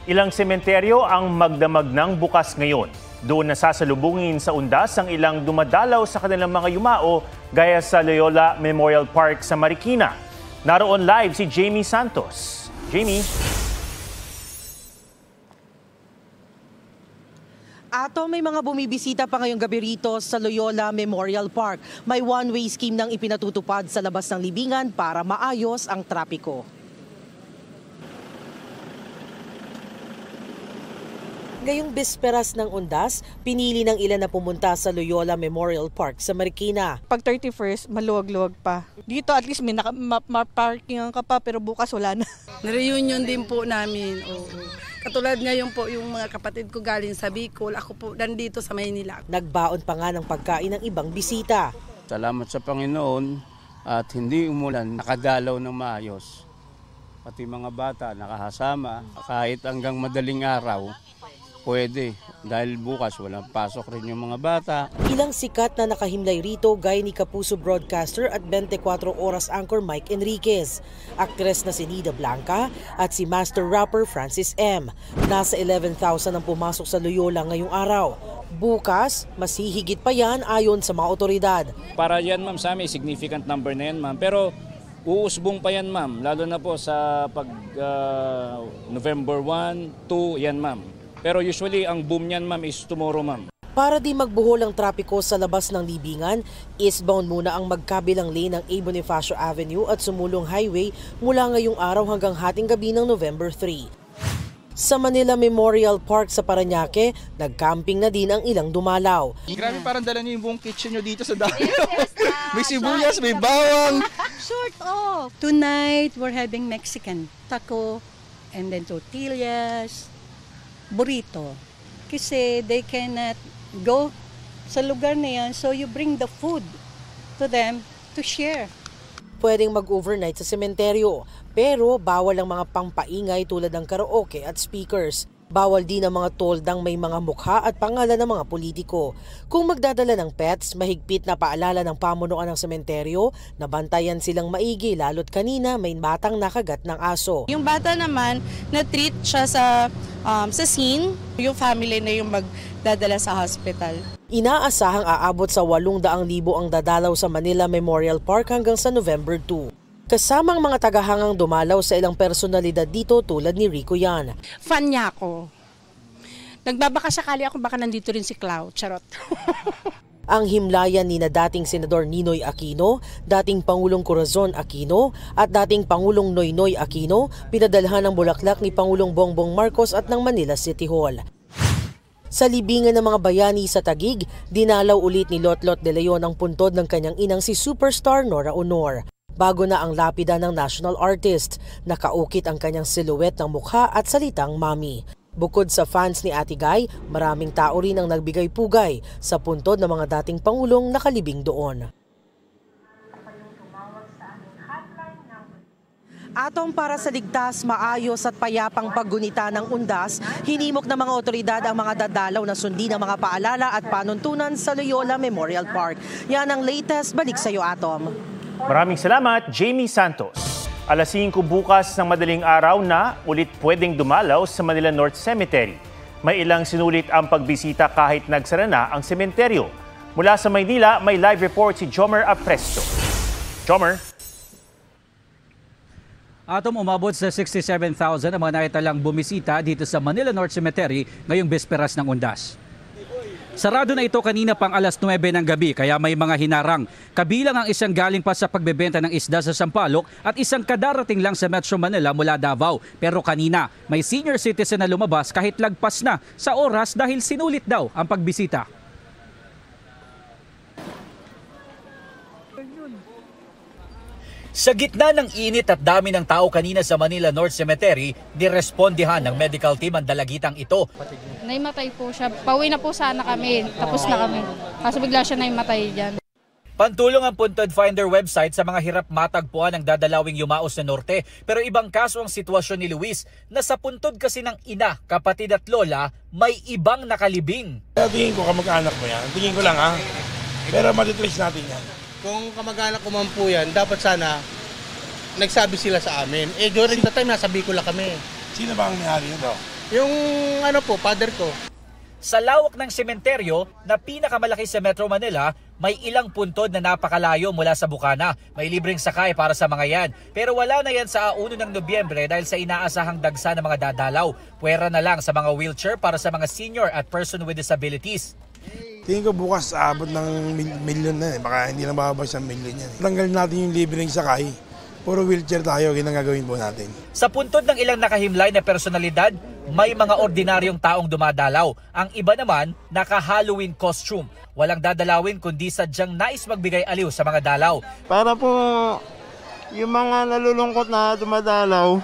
Ilang sementeryo ang magdamag ng bukas ngayon. Doon nasasalubungin sa undas ang ilang dumadalaw sa kanilang mga yumao gaya sa Loyola Memorial Park sa Marikina. Naroon live si Jamie Santos. Jamie? Ato, may mga bumibisita pa ngayong gabi rito sa Loyola Memorial Park. May one-way scheme nang ipinatutupad sa labas ng libingan para maayos ang trapiko. Ngayong bisperas ng undas, pinili ng ilan na pumunta sa Loyola Memorial Park sa Marikina. Pag 31st, maluwag-luwag pa. Dito at least may parkingan ka pa pero bukas wala na. Reunion din po namin. Oo. Katulad ngayon po yung mga kapatid ko galing sa Bicol, ako po nandito sa Maynila. Nagbaon pa nga ng pagkain ng ibang bisita. Salamat sa Panginoon at hindi umulan, nakadalaw ng maayos. Pati mga bata nakahasama kahit hanggang madaling araw. Pwede, dahil bukas walang pasok rin yung mga bata. Ilang sikat na nakahimlay rito gaya ni Kapuso broadcaster at 24 oras anchor Mike Enriquez, aktres na si Nida Blanca at si master rapper Francis M. Nasa 11,000 ang pumasok sa Loyola ngayong araw. Bukas, mas hihigit pa yan ayon sa mga otoridad. Para yan ma'am, sa amin, significant number na yan ma'am. Pero uusbong pa yan ma'am, lalo na po sa pag November 1, 2, yan ma'am. Pero usually, ang boom niyan, ma'am, is tomorrow, ma'am. Para di magbuhol ang trapiko sa labas ng libingan, eastbound muna ang magkabilang lane ng A. Bonifacio Avenue at Sumulong Highway mula ngayong araw hanggang hating gabi ng November 3. Sa Manila Memorial Park sa Parañaque, nagcamping na din ang ilang dumalaw. Grabe, parang dala niyo yung buong kitchen nyo dito sa dami. May sibuyas, may bawang. Short off. Tonight, we're having Mexican taco and then tortillas. Burrito. Kasi they cannot go sa lugar na yan, so you bring the food to them to share. Pwedeng mag-overnight sa sementeryo, pero bawal ang mga pampaingay tulad ng karaoke at speakers. Bawal din ang mga toldang may mga mukha at pangalan ng mga politiko. Kung magdadala ng pets, mahigpit na paalala ng pamunuan ng sementeryo na bantayan silang maigi lalo't kanina may batang nakagat ng aso. Yung bata naman, na-treat siya sa scene, yung family na yung magdadala sa hospital. Inaasahang aabot sa 800,000 ang dadalaw sa Manila Memorial Park hanggang sa November 2. Kasamang mga tagahangang dumalaw sa ilang personalidad dito tulad ni Rico Yan. Fan niya ako. Nagbabaka sakali ako baka nandito rin si Clau. Charot. Ang himlayan ni na dating Senador Ninoy Aquino, dating Pangulong Corazon Aquino at dating Pangulong Noynoy Aquino pinadalhan ng bulaklak ni Pangulong Bongbong Marcos at ng Manila City Hall. Sa libingan ng mga bayani sa Taguig, dinalaw ulit ni Lotlot de Leon ang puntod ng kanyang inang si superstar Nora Honor. Bago na ang lapida ng national artist, nakaukit ang kanyang silhouette ng mukha at salitang mami. Bukod sa fans ni Ate Guy, maraming tao rin ang nagbigay pugay sa puntod ng mga dating pangulong nakalibing doon. Atong para sa ligtas, maayos at payapang paggunita ng undas, hinimok ng mga otoridad ang mga dadalaw na sundin ang mga paalala at panuntunan sa Loyola Memorial Park. Yan ang latest. Balik sa iyo, Atom. Maraming salamat, Jamie Santos. Alas 5 bukas ng madaling araw na ulit pwedeng dumalaw sa Manila North Cemetery. May ilang sinulit ang pagbisita kahit nagsara na ang sementeryo. Mula sa Maynila, may live report si Jomer Apresto. Jomer? Atom, umabot sa 67,000 ang mga naitalang bumisita dito sa Manila North Cemetery ngayong bisperas ng undas. Sarado na ito kanina pang alas 9 ng gabi kaya may mga hinarang. Kabilang ang isang galing pa sa pagbebenta ng isda sa Sampaloc at isang kadarating lang sa Metro Manila mula Davao. Pero kanina may senior citizen na lumabas kahit lagpas na sa oras dahil sinulit daw ang pagbisita. Sa gitna ng init at dami ng tao kanina sa Manila North Cemetery, nirespondihan ng medical team ang dalagitang ito. Naimatay po siya. Pauwi na po sana kami. Tapos na kami. Kaso bigla siya naimatay dyan. Pantulong ang Puntod Finder website sa mga hirap matagpuan ng dadalawing yumaos na norte. Pero ibang kaso ang sitwasyon ni Luis na sa puntod kasi ng ina, kapatid at lola, may ibang nakalibing. Tingin ko kamag-anak mo yan. Tingin ko lang ha. Pero matitrace natin yan. Kung kamag-anak ko man po yan, dapat sana nagsabi sila sa amin. During the time, nasa Bicol kami. Sino ba ang may-ari nito? Yung father ko. Sa lawak ng sementeryo na pinakamalaki sa Metro Manila, may ilang puntod na napakalayo mula sa bukana. May libreng sakay para sa mga yan. Pero wala na yan sa 1 ng Nobyembre dahil sa inaasahang dagsa ng mga dadalaw. Puwera na lang sa mga wheelchair para sa mga senior at person with disabilities. Tingin ko bukas aabot ng milyon na baka hindi na bababa sa milyon yan. Tanggalin natin yung libreng sakay. Puro wheelchair tayo, ginagagawin po natin. Sa puntod ng ilang nakahimlay na personalidad, may mga ordinaryong taong dumadalaw. Ang iba naman, naka-Halloween costume. Walang dadalawin kundi sadyang nais magbigay aliw sa mga dalaw. Para po yung mga nalulungkot na dumadalaw,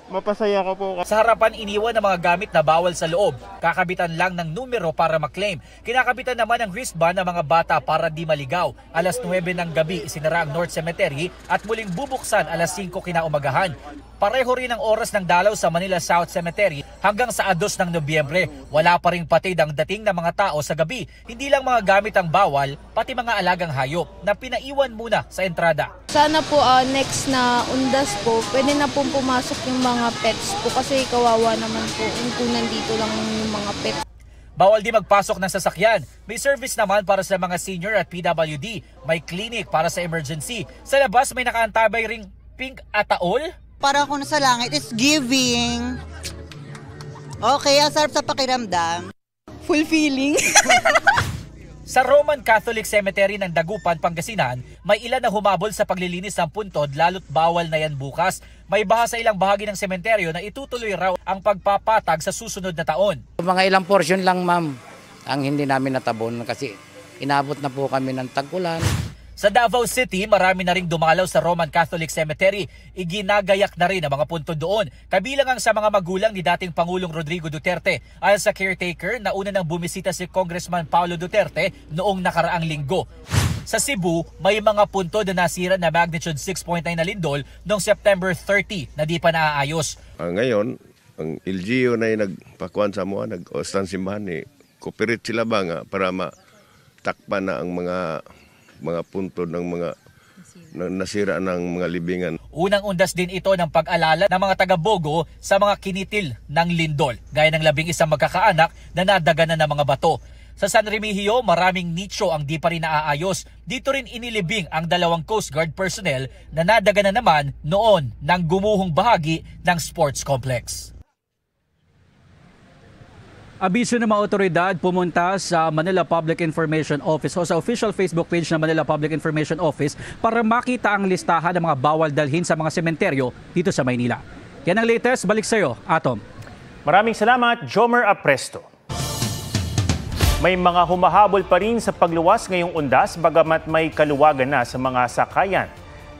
mapasaya ko po. Sa harapan iniwan ng mga gamit na bawal sa loob. Kakabitan lang ng numero para maklaim. Kinakabitan naman ang wristband ng mga bata para di maligaw. Alas 9 ng gabi isinara ang North Cemetery at muling bubuksan alas 5 kinaumagahan. Pareho rin ang oras ng dalaw sa Manila South Cemetery hanggang sa 2 ng Nobyembre. Wala pa ring patid ang dating ng mga tao sa gabi. Hindi lang mga gamit ang bawal, pati mga alagang hayop na pinaiwan muna sa entrada. Sana po next na undas po, pwede na pong pumasok yung mga pets po kasi kawawa naman po kung nandito lang yung mga pets. Bawal di magpasok ng sasakyan. May service naman para sa mga senior at PWD. May clinic para sa emergency. Sa labas may nakaantabay ring pink ataol. Para ako sa langit is giving. Okay, ang sarap sa pakiramdam. Fulfilling. Sa Roman Catholic Cemetery ng Dagupan, Pangasinan, may ilan na humabol sa paglilinis ng puntod lalo't bawal na yan bukas. May baha sa ilang bahagi ng sementeryo na itutuloy raw ang pagpapatag sa susunod na taon. Mga ilang portion lang ma'am ang hindi namin natabon kasi inabot na po kami ng tag-ulan. Sa Davao City, marami na ring dumalaw sa Roman Catholic Cemetery. Iginagayak na rin ang mga puntod doon. Kabilang ang sa mga magulang ni dating Pangulong Rodrigo Duterte. Ayon sa caretaker, nauna nang bumisita si Congressman Paulo Duterte noong nakaraang linggo. Sa Cebu, may mga puntod na nasira na magnitude 6.9 na lindol noong September 30 na di pa naaayos. Ngayon, ang LGU na yung nagpakuan sa mga, nag-ostan simbahan, cooperate sila ba nga para matakpan na ang mga puntod ng mga nasira ng mga libingan. Unang undas din ito ng pag-alala ng mga taga-Bogo sa mga kinitil ng lindol, gaya ng 11 magkakaanak na nadaganan ng mga bato. Sa San Remigio, maraming nicho ang di pa rin naaayos. Dito rin inilibing ang 2 Coast Guard personnel na nadaganan naman noon ng gumuhong bahagi ng sports complex. Abiso ng mga otoridad pumunta sa Manila Public Information Office o sa official Facebook page ng Manila Public Information Office para makita ang listahan ng mga bawal dalhin sa mga sementeryo dito sa Maynila. Yan ang latest. Balik sa iyo, Atom. Maraming salamat, Jomer Apresto. May mga humahabol pa rin sa pagluwas ngayong undas bagamat may kaluwagan na sa mga sakayan.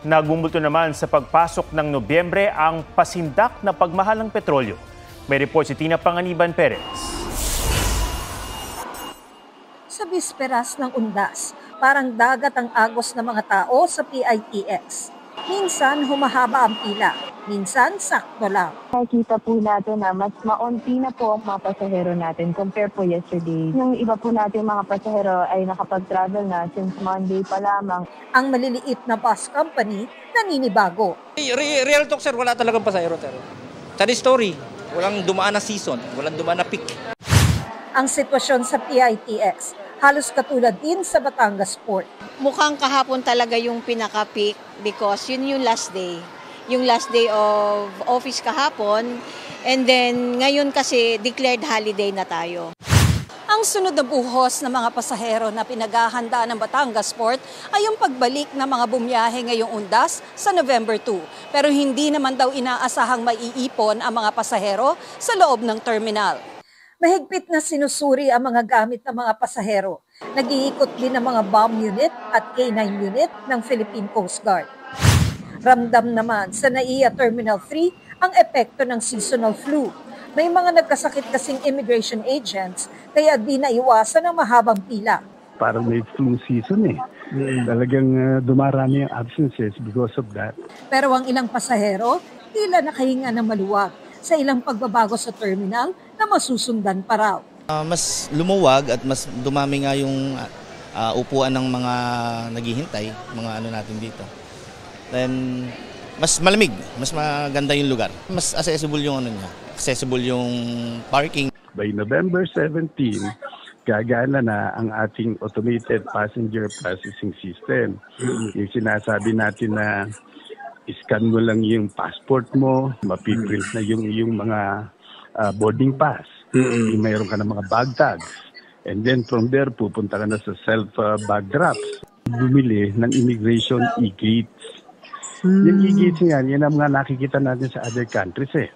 Nagbumulto naman sa pagpasok ng Nobyembre ang pasindak na pagmahal ng petrolyo. May report si Tina Panganiban Perez. Sa bisperas ng undas, parang dagat ang agos ng mga tao sa PITX. Minsan humahaba ang pila, minsan sakto lang. Nakikita po natin na mas maunti na po ang mga pasahero natin compare po yesterday. Yung iba po natin mga pasahero ay nakapag-travel na since Monday pa lamang. Ang maliliit na bus company naninibago. Real talk sir, wala talagang pasahero. Tadi story, walang dumaan na season, walang dumaan na peak. Ang sitwasyon sa PITX, halos katulad din sa Batangas Port. Mukhang kahapon talaga yung pinaka-peak because yun yung last day. Yung last day of office kahapon and then ngayon kasi declared holiday na tayo. Ang sunod na buhos ng mga pasahero na pinaghahandaan ng Batangas Port ay yung pagbalik ng mga bumiyahe ngayong undas sa November 2. Pero hindi naman daw inaasahang maiipon ang mga pasahero sa loob ng terminal. Mahigpit na sinusuri ang mga gamit ng mga pasahero. Nag-iikot din ang mga bomb unit at K9 unit ng Philippine Coast Guard. Ramdam naman sa NAIA Terminal 3 ang epekto ng seasonal flu. May mga nagkasakit kasing immigration agents kaya di naiwasan ang mahabang pila. Parang may flu season Talagang dumarami ang absences because of that. Pero ang ilang pasahero tila nakahinga ng maluwag sa ilang pagbabago sa terminal na masusundan pa raw. Mas lumuwag at mas dumami nga yung upuan ng mga naghihintay, mga natin dito. Then mas malamig, mas maganda yung lugar. Mas accessible yung niya. accessible yung parking. By November 17, gagana na ang ating automated passenger processing system. Yung sinasabi natin na scan mo lang yung passport mo, mapiprint na yung mga boarding pass. Yung mayroon ka ng mga bag tags. And then from there, pupunta ka na sa self-bag drops. Bumili ng immigration e-gates. Yung e-gates yan ang mga nakikita natin sa other countries eh.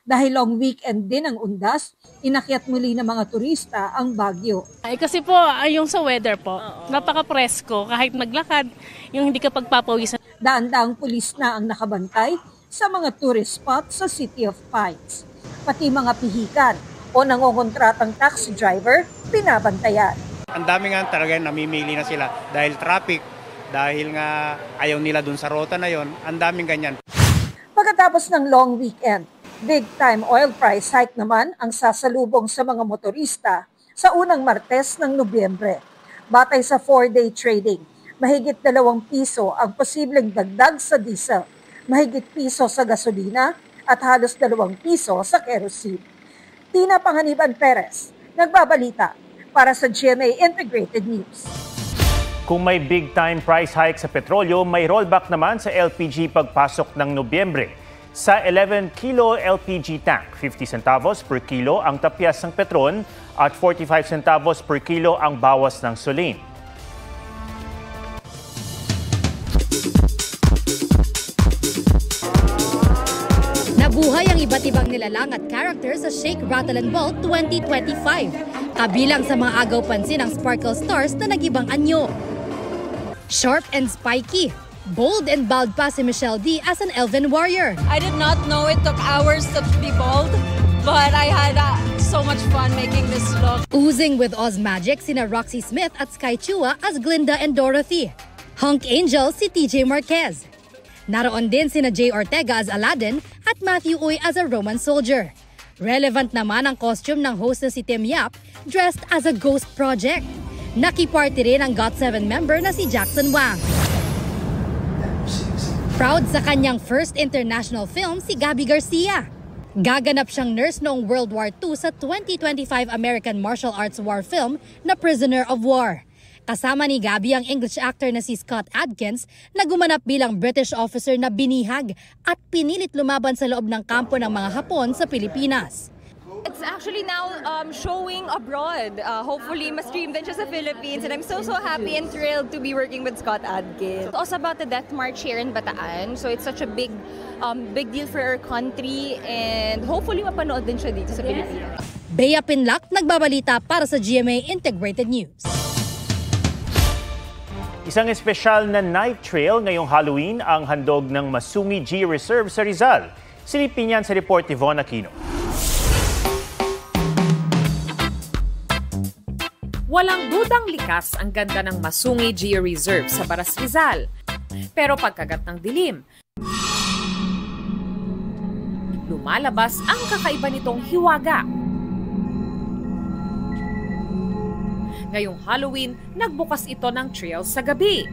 Dahil long weekend din ang undas, inakyat muli ng mga turista ang Baguio. Kasi po, yung sa weather po, napaka-presko. Kahit maglakad, yung hindi ka pagpapawisan. Daan-daang pulis na ang nakabantay sa mga tourist spots sa City of Pines. Pati mga pihikan o nangongontratang taxi driver, pinabantayan. Ang dami nga talaga namimili na sila dahil traffic, dahil nga ayaw nila dun sa rota na yon, ang daming ganyan. Pagkatapos ng long weekend, big-time oil price hike naman ang sasalubong sa mga motorista sa unang Martes ng Nobyembre. Batay sa 4-day trading, mahigit 2 piso ang posibleng dagdag sa diesel, mahigit piso sa gasolina at halos 2 piso sa kerosene. Tina Panganiban Perez, nagbabalita para sa GMA Integrated News. Kung may big-time price hike sa petrolyo, may rollback naman sa LPG pagpasok ng Nobyembre. Sa 11 kilo LPG tank, 50 centavos per kilo ang tapyas ng Petron at 45 centavos per kilo ang bawas ng Solein. Nabuhay ang iba't ibang nilalang at characters sa Shake, Rattle and Bolt 2025. Kabilang sa mga agaw pansin ang Sparkle Stars na nag-ibang anyo. Sharp and spiky. Bold and bald pa si Michelle D as an elven warrior. I did not know it took hours to be bold, but I had so much fun making this look. Oozing with Oz magic sina Roxy Smith at Sky Chua as Glinda and Dorothy. Hunk Angel si TJ Marquez. Naroon din sina Jay Ortega as Aladdin at Matthew Uy as a Roman soldier. Relevant naman ang costume ng host na si Tim Yap, dressed as a ghost project. Nakiparty rin ang GOT7 member na si Jackson Wang. Proud sa kanyang first international film si Gabby Garcia. Gaganap siyang nurse noong World War II sa 2025 American Martial Arts War film na Prisoner of War. Kasama ni Gabby ang English actor na si Scott Adkins na gumanap bilang British officer na binihag at pinilit lumaban sa loob ng kampo ng mga Hapon sa Pilipinas. It's actually now showing abroad. Hopefully, ma-stream din siya sa Philippines. And I'm so happy and thrilled to be working with Scott Adkins. It's also about the Death March here in Bataan. So it's such a big deal for our country. And hopefully, mapanood din siya dito sa Pilipinas. Bea Pinlac, nagbabalita para sa GMA Integrated News. Isang espesyal na night trail ngayong Halloween ang handog ng Masungi G Reserve sa Rizal. Silipin yan sa report ni Von Aquino. Walang dudang likas ang ganda ng Masungi Geo Reserve sa Baras Rizal. Pero pagkagat ng dilim, lumalabas ang kakaiba nitong hiwaga. Ngayong Halloween, nagbukas ito ng trail sa gabi.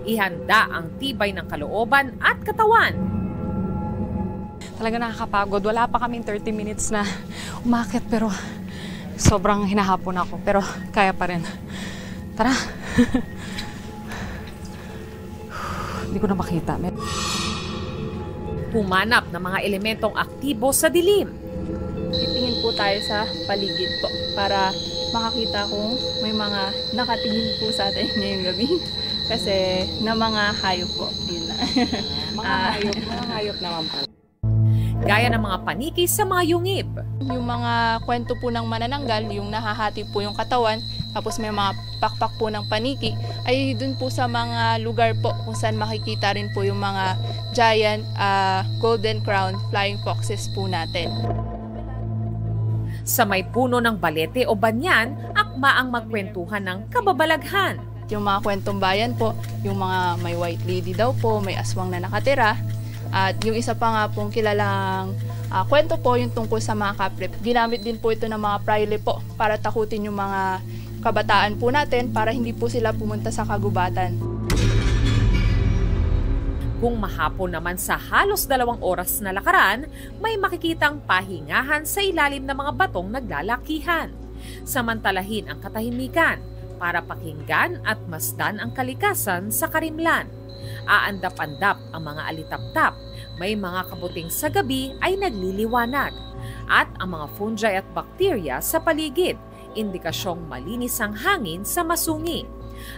Ihanda ang tibay ng kalooban at katawan. Talaga nakakapagod. Wala pa kaming 30 minutes na umakyat pero sobrang hinahapon ako. Pero kaya pa rin. Tara! Hindi ko na makita. Humanap ng mga elementong aktibo sa dilim. Titingin po tayo sa paligid po para makakita kung may mga nakatingin po sa atin ngayong gabi. Kasi na mga hayop po. Yun na. Mga hayop naman pala. Gaya ng mga paniki sa mga yungib. Yung mga kwento po ng manananggal, yung nahahati po yung katawan, tapos may mga pakpak po ng paniki, ay dun po sa mga lugar po kung saan makikita rin po yung mga giant golden crown flying foxes po natin. Sa may puno ng balete o banyan, akma ang magkwentuhan ng kababalaghan. Yung mga kwentong bayan po, yung mga may white lady daw po, may aswang na nakatira. At yung isa pa nga pong kilalang kwento po yung tungkol sa mga kaprip. Ginamit din po ito ng mga praile po para takutin yung mga kabataan po natin para hindi po sila pumunta sa kagubatan. Kung mahapon naman sa halos 2 oras na lakaran, may makikitang pahingahan sa ilalim ng mga batong naglalakihan. Samantalahin ang katahimikan para pakinggan at masdan ang kalikasan sa Karimlan. Aandap-andap ang mga alitap-tap, may mga kabuting sa gabi ay nagliliwanag. At ang mga fungi at bakterya sa paligid, indikasyong malinis ang hangin sa Masungi.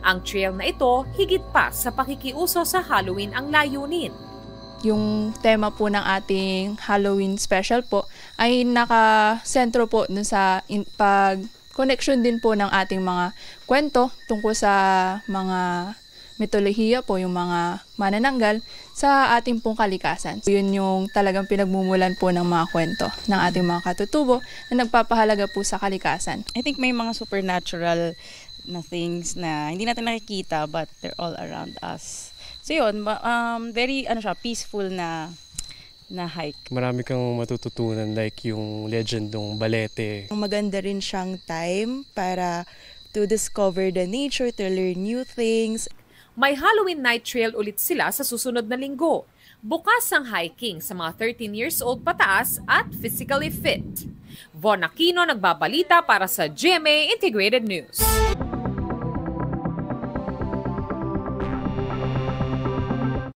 Ang trail na ito higit pa sa pakikiuso sa Halloween ang layunin. Yung tema po ng ating Halloween special po ay nakasentro po dun sa pag-connection din po ng ating mga kwento tungkol sa mga mitolohiya po, yung mga manananggal sa ating pong kalikasan. Yun yung talagang pinagmumulan po ng mga kwento ng ating mga katutubo na nagpapahalaga po sa kalikasan. I think may mga supernatural na things na hindi natin nakikita but they're all around us. So yun, very peaceful na hike. Marami kang matututunan like yung legend ng Balete. Maganda rin siyang time para to discover the nature, to learn new things. May Halloween night trail ulit sila sa susunod na linggo. Bukas ang hiking sa mga 13 years old pataas at physically fit. Von Aquino nagbabalita para sa GMA Integrated News.